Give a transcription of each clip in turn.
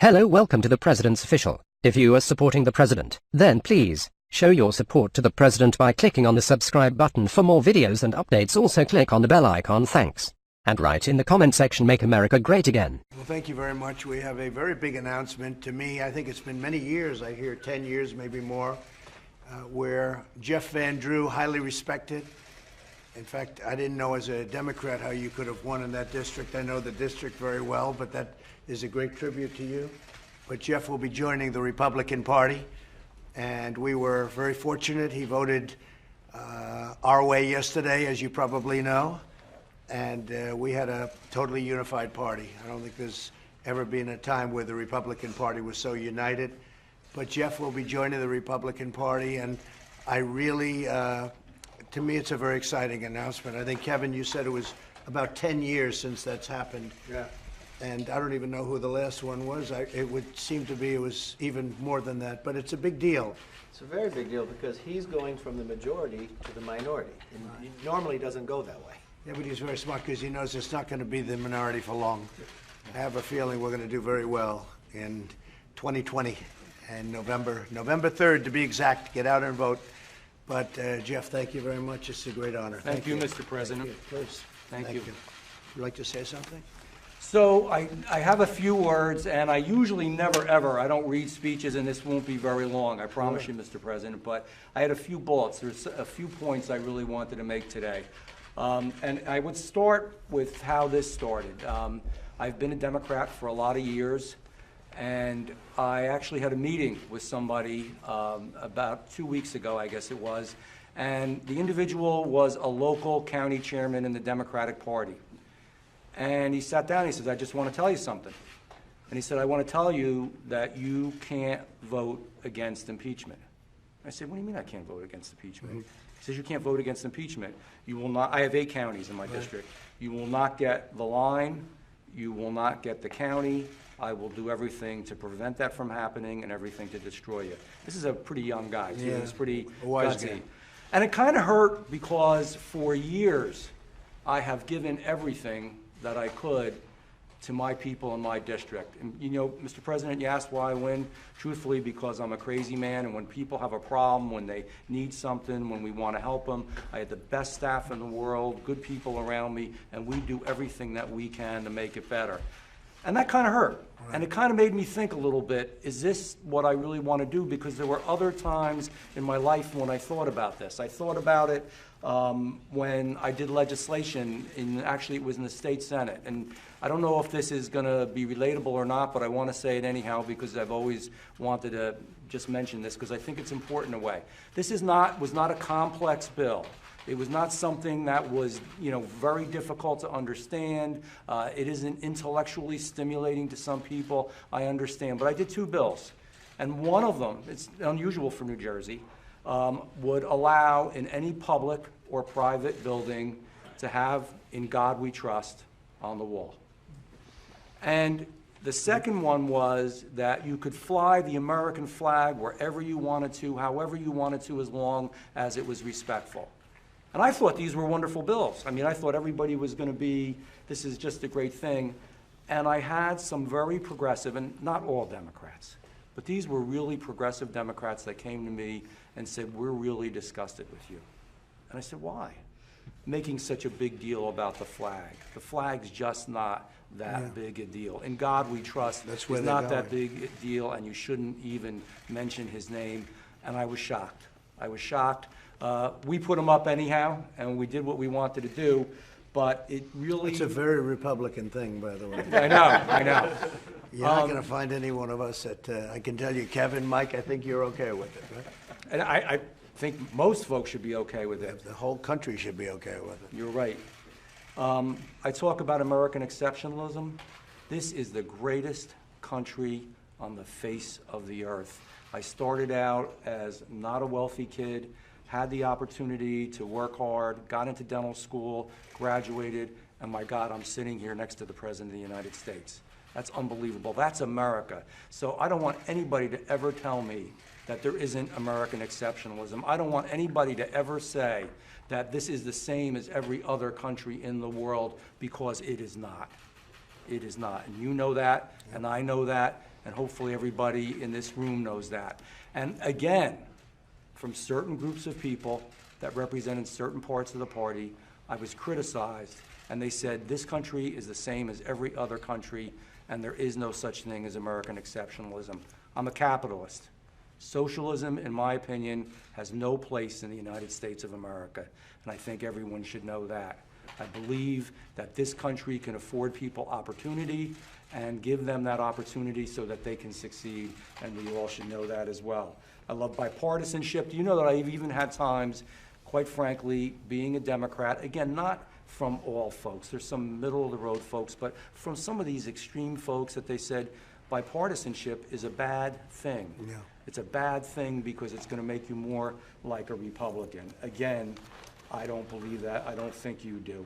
Hello, welcome to the President's Official. If you are supporting the President, then please show your support to the President by clicking on the subscribe button for more videos and updates. Also click on the bell icon. Thanks. And write in the comment section, make America great again. Well, thank you very much. We have a very big announcement. To me, I think it's been many years, I hear 10 years, maybe more, where Jeff Van Drew, highly respected. In fact, I didn't know as a Democrat how you could have won in that district. I know the district very well, but that is a great tribute to you. But Jeff will be joining the Republican Party, and we were very fortunate. He voted our way yesterday, as you probably know. And we had a totally unified party. I don't think there's ever been a time where the Republican Party was so united. But Jeff will be joining the Republican Party, and I really, to me, it's a very exciting announcement. I think, Kevin, you said it was about 10 years since that's happened. Yeah. And I don't even know who the last one was. It would seem to be it was even more than that. But it's a big deal. It's a very big deal because he's going from the majority to the minority. And he normally doesn't go that way. Yeah, but he's very smart because he knows it's not going to be the minority for long. I have a feeling we're going to do very well in 2020 and November 3rd to be exact. Get out and vote. But Jeff, thank you very much. It's a great honor. Thank you, Mr. President. Please. Thank you. Would you like to say something? So I have a few words, and I usually never, ever, I don't read speeches, and this won't be very long, I promise you, Mr. President, but I had a few bullets. There's a few points I really wanted to make today. And I would start with how this started. I've been a Democrat for a lot of years, and I actually had a meeting with somebody about 2 weeks ago, I guess it was, and the individual was a local county chairman in the Democratic Party. And he sat down and he says, I just want to tell you something. And he said, I want to tell you that you can't vote against impeachment. I said, what do you mean I can't vote against impeachment? He says, you can't vote against impeachment. You will not, I have 8 counties in my district. You will not get the line. You will not get the county. I will do everything to prevent that from happening and everything to destroy you. This is a pretty young guy, too. Yeah. He's pretty Wise gutsy. guy. And it kind of hurt because for years I have given everything that I could to my people in my district. And you know, Mr. President, you asked why I win. Truthfully, because I'm a crazy man, and when people have a problem, when they need something, when we want to help them, I had the best staff in the world, good people around me, and we do everything that we can to make it better. And that kind of hurt. And it kind of made me think a little bit, is this what I really want to do? Because there were other times in my life when I thought about this. I thought about it when I did legislation, actually it was in the state Senate. And I don't know if this is going to be relatable or not, but I want to say it anyhow because I've always wanted to just mention this because I think it's important in a way. This was not a complex bill. It was not something that was, very difficult to understand. It isn't intellectually stimulating to some people, I understand. But I did 2 bills. And one of them, it's unusual for New Jersey, would allow in any public or private building to have "In God We Trust" on the wall. And the second one was that you could fly the American flag wherever you wanted to, however you wanted to, as long as it was respectful. And I thought these were wonderful bills. I mean, I thought everybody was going to be, this is just a great thing. And I had some very progressive, and not all Democrats, but these were really progressive Democrats that came to me and said, we're really disgusted with you. And I said, why? Making such a big deal about the flag. The flag's just not that big a deal. In God We Trust is not that big a deal, and you shouldn't even mention his name. And I was shocked. I was shocked. We put him up anyhow, and we did what we wanted to do, but it really... It's a very Republican thing, by the way. I know. You're not going to find any one of us that, I can tell you, Kevin, Mike, I think you're okay with it, right? And I think most folks should be okay with it. The whole country should be okay with it. You're right. I talk about American exceptionalism. This is the greatest country on the face of the earth. I started out as not a wealthy kid, had the opportunity to work hard, got into dental school, graduated, and my God, I'm sitting here next to the President of the United States. That's unbelievable. That's America. So I don't want anybody to ever tell me that there isn't American exceptionalism. I don't want anybody to ever say that this is the same as every other country in the world, because it is not. It is not. And you know that, and I know that, and hopefully everybody in this room knows that. And again, from certain groups of people that represented certain parts of the party, I was criticized, and they said, this country is the same as every other country, and there is no such thing as American exceptionalism. I'm a capitalist. Socialism, in my opinion, has no place in the United States of America, and I think everyone should know that. I believe that this country can afford people opportunity and give them that opportunity so that they can succeed, and we all should know that as well. I love bipartisanship. Do you know that I've even had times, quite frankly, being a Democrat, again, not from all folks, there's some middle-of-the-road folks, but from some of these extreme folks that they said bipartisanship is a bad thing. Yeah. It's a bad thing because it's going to make you more like a Republican. Again, I don't believe that. I don't think you do.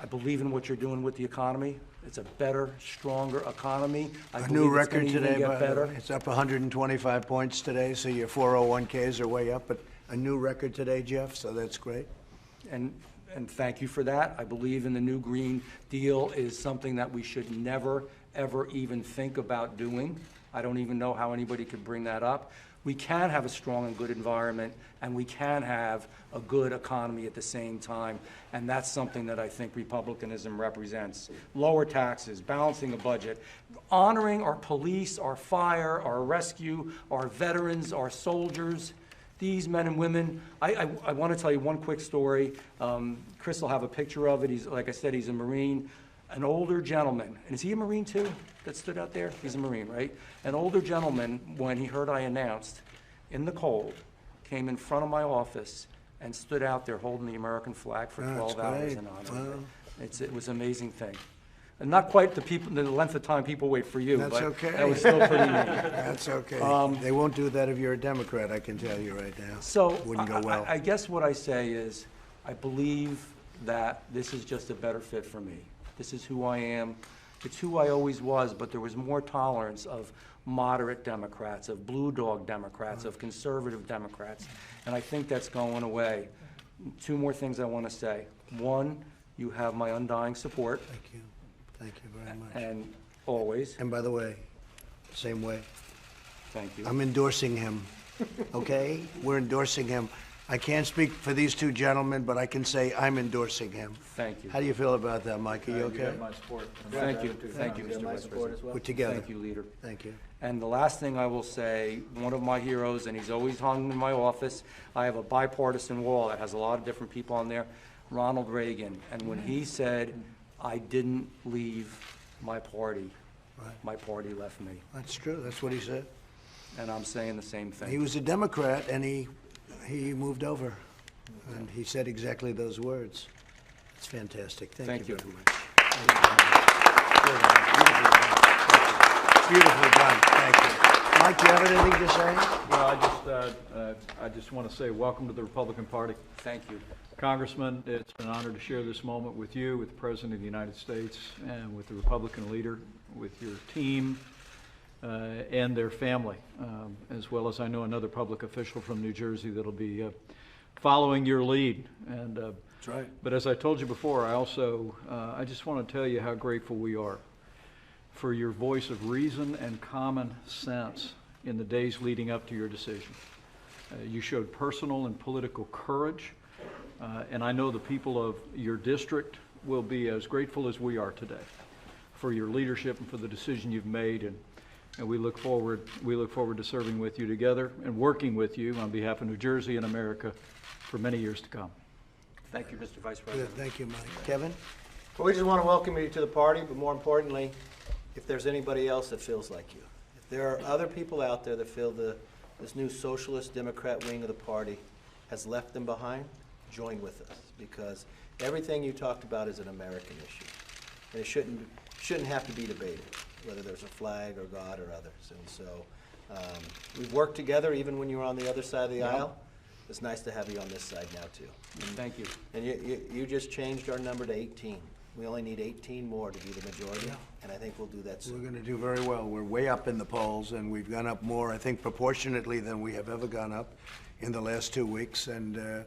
I believe in what you're doing with the economy. It's a better, stronger economy. A new record it's today, get better. it's up 125 points today, so your 401ks are way up, but a new record today, Jeff, so that's great. And thank you for that. I believe in the new Green Deal is something that we should never, ever even think about doing. I don't even know how anybody could bring that up. We can have a strong and good environment, and we can have a good economy at the same time, and that's something that I think Republicanism represents. Lower taxes, balancing a budget, honoring our police, our fire, our rescue, our veterans, our soldiers. These men and women, I want to tell you one quick story. Chris will have a picture of it. He's, like I said, he's a Marine. An older gentleman, and is he a Marine too, that stood out there? He's a Marine, right? An older gentleman, when he heard I announced, in the cold, came in front of my office and stood out there holding the American flag for 12 hours in honor of it. It was an amazing thing. And not quite the length of time people wait for you, That's but okay. that was still pretty neat. That's okay. They won't do that if you're a Democrat, I can tell you right now. So Wouldn't go well. I guess what I say is, I believe that this is just a better fit for me. This is who I am. It's who I always was, but there was more tolerance of moderate Democrats, of blue dog Democrats, of conservative Democrats, and I think that's going away. Two more things I want to say. One, you have my undying support. Thank you. Thank you very much. And always. And by the way, same way, Thank you. I'm endorsing him, okay? We're endorsing him. I can't speak for these two gentlemen, but I can say I'm endorsing him. Thank you. How do you feel about that, Mike? Are you You okay? have my support. Thank you. Thank you, You have Mr. my Vice support President. as well. We're together. Thank you, Leader. Thank you. And the last thing I will say, one of my heroes, and he's always hung in my office, I have a bipartisan wall that has a lot of different people on there, Ronald Reagan. And when he said, I didn't leave my party, Right. my party left me. That's true. That's what he said. And I'm saying the same thing. He was a Democrat, and he moved over, and he said exactly those words. It's fantastic. Thank you very much. Beautifully done. Thank you. Mike, do you have anything to say? Well, I just want to say welcome to the Republican Party. Thank you. Congressman, it's an honor to share this moment with you, with the President of the United States, and with the Republican leader, with your team, and their family, as well as I know another public official from New Jersey that'll be following your lead. And That's right. but as I told you before, I just want to tell you how grateful we are for your voice of reason and common sense in the days leading up to your decision. You showed personal and political courage, and I know the people of your district will be as grateful as we are today for your leadership and for the decision you've made, and we look forward to serving with you together and working with you on behalf of New Jersey and America for many years to come. Thank you, Mr. Vice Good. President. Thank you, Mike. Kevin? Well, we just want to welcome you to the party, but more importantly, if there's anybody else that feels like you, if there are other people out there that feel this new socialist Democrat wing of the party has left them behind, join with us, because everything you talked about is an American issue, and it shouldn't have to be debated, whether there's a flag or God or others. And so we've worked together even when you were on the other side of the aisle. It's nice to have you on this side now too. Thank you. And you just changed our number to 18. We only need 18 more to be the majority, and I think we'll do that We're soon. going to do very well. We're way up in the polls, and we've gone up more, I think, proportionately than we have ever gone up in the last 2 weeks. And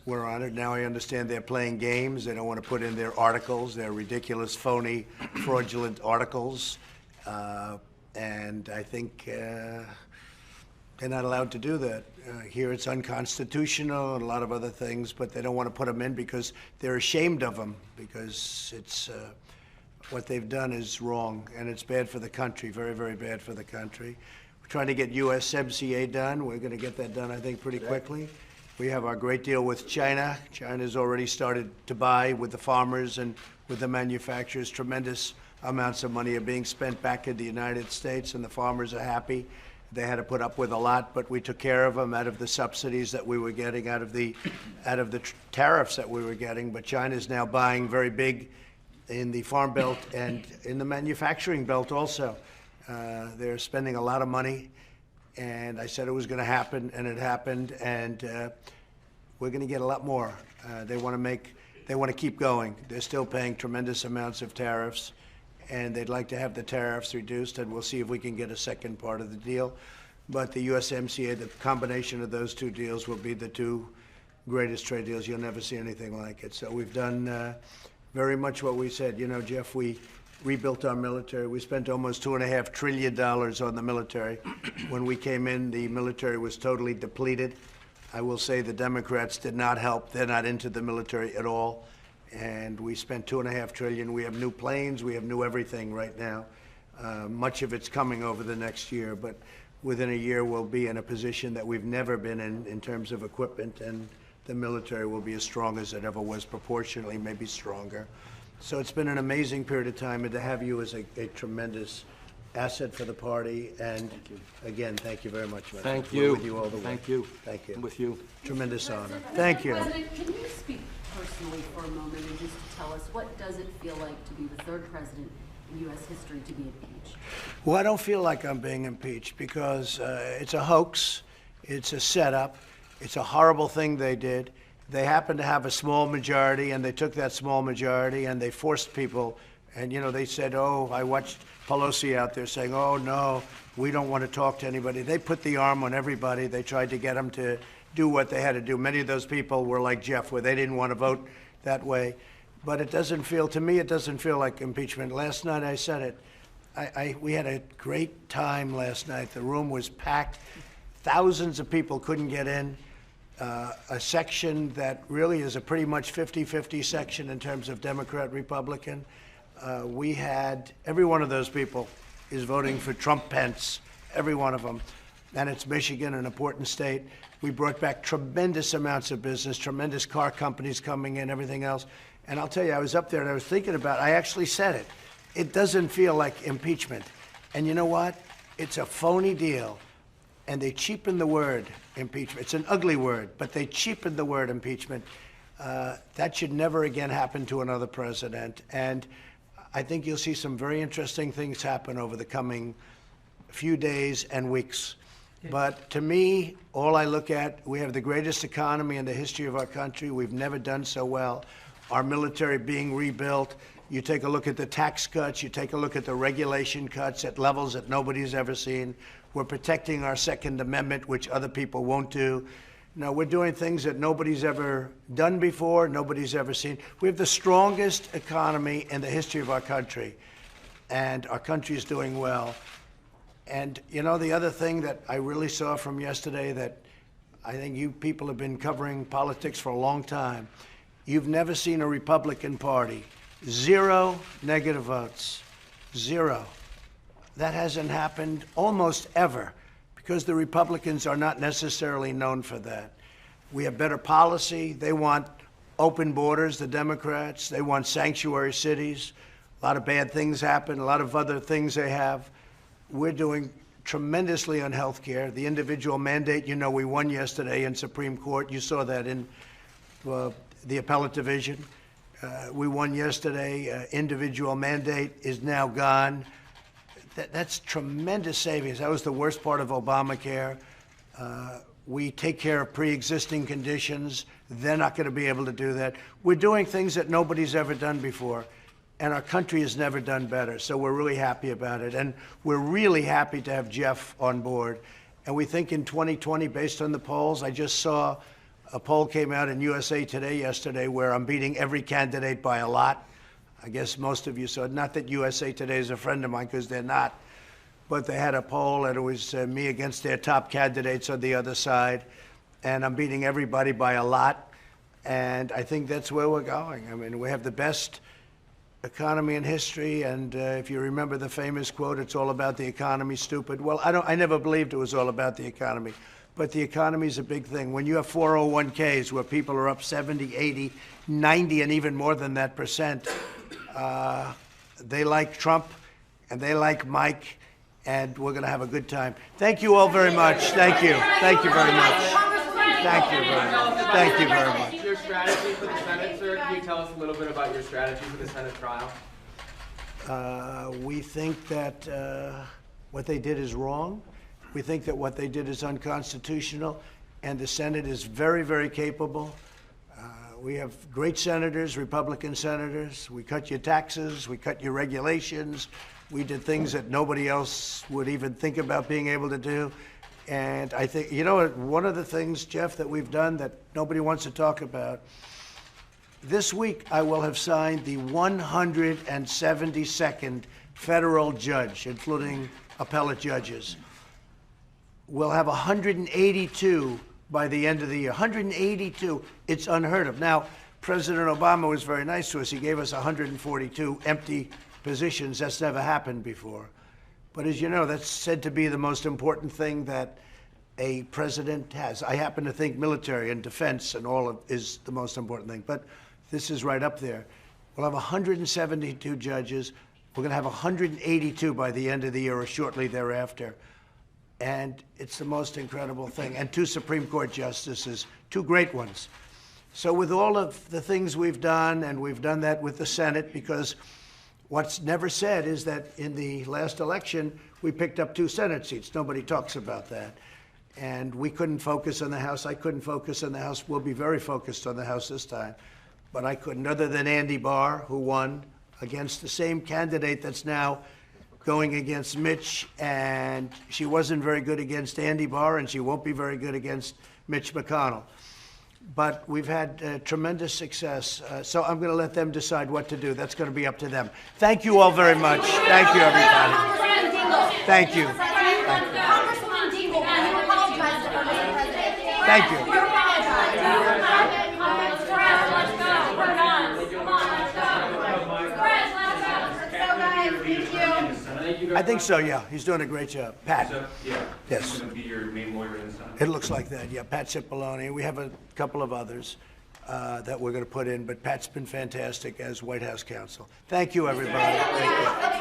we're on it. Now I understand they're playing games. They don't want to put in their articles, their ridiculous, phony, fraudulent articles. And I think they're not allowed to do that. Here it's unconstitutional and a lot of other things, but they don't want to put them in because they're ashamed of them, because it's what they've done is wrong, and it's bad for the country, very, very bad for the country. We're trying to get USMCA done. We're going to get that done, I think, pretty quickly. We have our great deal with China. China's already started to buy with the farmers and with the manufacturers. Tremendous amounts of money are being spent back in the United States, and the farmers are happy. They had to put up with a lot, but we took care of them out of the subsidies that we were getting, out of the tariffs that we were getting. But China's now buying very big in the farm belt and in the manufacturing belt also. They're spending a lot of money, and I said it was going to happen, and it happened, and we're going to get a lot more. They want to keep going. They're still paying tremendous amounts of tariffs, and they'd like to have the tariffs reduced, and we'll see if we can get a second part of the deal. But the USMCA, the combination of those two deals will be the two greatest trade deals. You'll never see anything like it. So we've done very much what we said. You know, Jeff, we rebuilt our military. We spent almost $2.5 trillion on the military. When we came in, the military was totally depleted. I will say the Democrats did not help. They're not into the military at all. And we spent $2.5 trillion. We have new planes. We have new everything right now. Much of it's coming over the next year, but within a year we'll be in a position that we've never been in terms of equipment, and the military will be as strong as it ever was, proportionally, maybe stronger. So it's been an amazing period of time, and to have you as a tremendous asset for the party. And again, thank you very much. Thank We're you. with you all the way. Thank you. Thank you. I'm with you. Tremendous honor. Thank you. President, can you speak personally for a moment and just tell us, what does it feel like to be the third president in U.S. history to be impeached? Well, I don't feel like I'm being impeached because it's a hoax. It's a setup. It's a horrible thing they did. They happened to have a small majority, and they took that small majority and they forced people. And, you know, they said, oh, I watched Pelosi out there saying, oh, no, we don't want to talk to anybody. They put the arm on everybody. They tried to get them to do what they had to do. Many of those people were like Jeff, where they didn't want to vote that way. But it doesn't feel, to me, it doesn't feel like impeachment. Last night I said it. We had a great time last night. The room was packed. Thousands of people couldn't get in. A section that really is a pretty much 50-50 section in terms of Democrat, Republican. We had, every one of those people is voting for Trump Pence, every one of them. And it's Michigan, an important state. We brought back tremendous amounts of business, tremendous car companies coming in, everything else. And I'll tell you, I was up there and I was thinking about it. I actually said it. It doesn't feel like impeachment. And you know what? It's a phony deal. And they cheapen the word impeachment. It's an ugly word, but they cheapen the word impeachment. That should never again happen to another president. And I think you'll see some very interesting things happen over the coming few days and weeks. But to me, all I look at, we have the greatest economy in the history of our country. We've never done so well. Our military being rebuilt. You take a look at the tax cuts. You take a look at the regulation cuts at levels that nobody's ever seen. We're protecting our Second Amendment, which other people won't do. No, we're doing things that nobody's ever done before, nobody's ever seen. We have the strongest economy in the history of our country, and our country is doing well. And, you know, the other thing that I really saw from yesterday that I think you people have been covering politics for a long time. You've never seen a Republican Party. 0 negative votes. 0. That hasn't happened almost ever, because the Republicans are not necessarily known for that. We have better policy. They want open borders, the Democrats. They want sanctuary cities. A lot of bad things happen, a lot of other things they have. We're doing tremendously on health care. The individual mandate, you know, we won yesterday in Supreme Court. You saw that in the appellate division. We won yesterday. Individual mandate is now gone. That's tremendous savings. That was the worst part of Obamacare. We take care of pre-existing conditions. They're not going to be able to do that. We're doing things that nobody's ever done before, and our country has never done better. So we're really happy about it, and we're really happy to have Jeff on board. And we think in 2020, based on the polls, I just saw A poll came out in USA Today yesterday where I'm beating every candidate by a lot. I guess most of you saw it. Not that USA Today is a friend of mine, because they're not. But they had a poll, and it was me against their top candidates on the other side. And I'm beating everybody by a lot. And I think that's where we're going. I mean, we have the best economy in history. And if you remember the famous quote, it's all about the economy, stupid. Well, I never believed it was all about the economy. But the economy is a big thing. When you have 401ks where people are up 70, 80, 90, and even more than that percent, they like Trump and they like Mike, and we're going to have a good time. Thank you all very much. Thank you. Thank you very much. Thank you very much. Thank you very much. Your strategy for the Senate, sir? Can you tell us a little bit about your strategy for the Senate trial? We think that what they did is wrong. We think that what they did is unconstitutional, and the Senate is very, very capable. We have great senators, Republican senators. We cut your taxes, we cut your regulations. We did things that nobody else would even think about being able to do. And I think, you know, one of the things, Jeff, that we've done that nobody wants to talk about, this week I will have signed the 172nd federal judge, including appellate judges. We'll have 182 by the end of the year. 182. It's unheard of. Now, President Obama was very nice to us. He gave us 142 empty positions. That's never happened before. But as you know, that's said to be the most important thing that a president has. I happen to think military and defense and all of is the most important thing. But this is right up there. We'll have 172 judges. We're going to have 182 by the end of the year or shortly thereafter. And it's the most incredible thing. And 2 Supreme Court justices, 2 great ones. So with all of the things we've done, and we've done that with the Senate, because what's never said is that in the last election, we picked up 2 Senate seats. Nobody talks about that. And we couldn't focus on the House. I couldn't focus on the House. We'll be very focused on the House this time. But I couldn't, other than Andy Barr, who won against the same candidate that's now going against Mitch, and she wasn't very good against Andy Barr, and she won't be very good against Mitch McConnell. But we've had tremendous success, so I'm going to let them decide what to do. That's going to be up to them. Thank you all very much. Thank you, everybody. Thank you. Thank you. I think so, yeah. He's doing a great job. Pat. So, yeah. Yes. He's going to be your main lawyer in the Senate. It looks like that, yeah. Pat Cipollone. We have a couple of others that we're going to put in, but Pat's been fantastic as White House counsel. Thank you, everybody. Thank you.